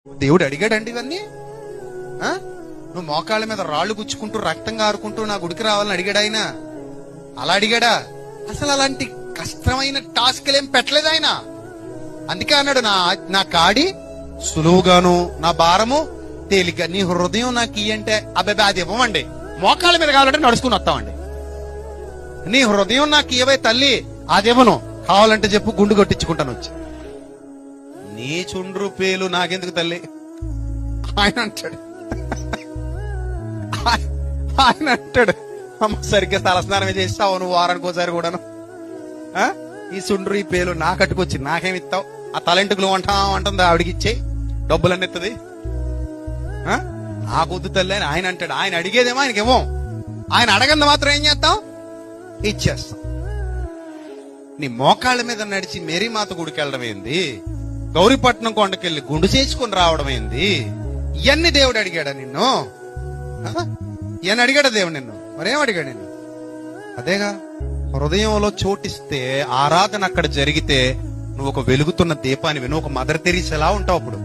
దేవుడు అడిగాడండి ఇవన్నీ? నువ్వు మోకాళ్ళ మీద రాళ్లు గుచ్చుకుంటూ రక్తం కారుకుంటూ నా గుడికి రావాలని అడిగాడు ఆయన? అలా అడిగాడా? అసలు అలాంటి కష్టమైన టాస్క్లేం పెట్టలేదు ఆయన. అందుకే అన్నాడు, నా కాడి సులువుగాను నా భారము తేలిగ్గా. నీ హృదయం నాకు ఇయ్యంటే అబ్బాయి అది ఇవ్వమండి, మోకాళ్ళ మీద కావాలంటే నడుచుకుని వస్తామండి. నీ హృదయం నాకు ఇవ్వే తల్లి, అది ఇవ్వను, కావాలంటే చెప్పు గుండు కొట్టించుకుంటాను వచ్చి. నీ చుండ్రు పేలు నాకెందుకు తల్లి ఆయన అంటాడు. ఆయన అంటాడు, అమ్మ సరిగ్గా తలస్నానం చేస్తావు నువ్వు వారానికి ఒకసారి కూడాను. ఈ చుండ్రు ఈ పేలు నా కట్టుకొచ్చి నాకేమిస్తావు? ఆ తలెంటుకులు అంటుంది ఆవిడికి ఇచ్చేయి, డబ్బులన్నీ ఇస్తుంది. ఆ పొద్దు తల్లి అని ఆయన అంటాడు. ఆయన అడిగేదేమో ఆయనకి ఇవ్వం, ఆయన అడగంది మాత్రం ఏం చేస్తాం? ఇచ్చేస్తాం. నీ మోకాళ్ళ మీద నడిచి మేరీమాత గుడికి వెళ్ళడం ఏంది? గౌరీపట్నం కొండకెళ్ళి గుండు చేసుకుని రావడం ఏంది? ఇవన్నీ దేవుడు అడిగాడా నిన్ను? ఇవన్నీ అడిగాడా దేవుడు నిన్ను? మరేం అడిగాడు నిన్ను? అదేగా, హృదయంలో చోటిస్తే ఆరాధన అక్కడ జరిగితే నువ్వు ఒక వెలుగుతున్న దీపానివి, నువ్వు ఒక మదర్ తెరీసా ఎలా ఉంటావు అప్పుడు.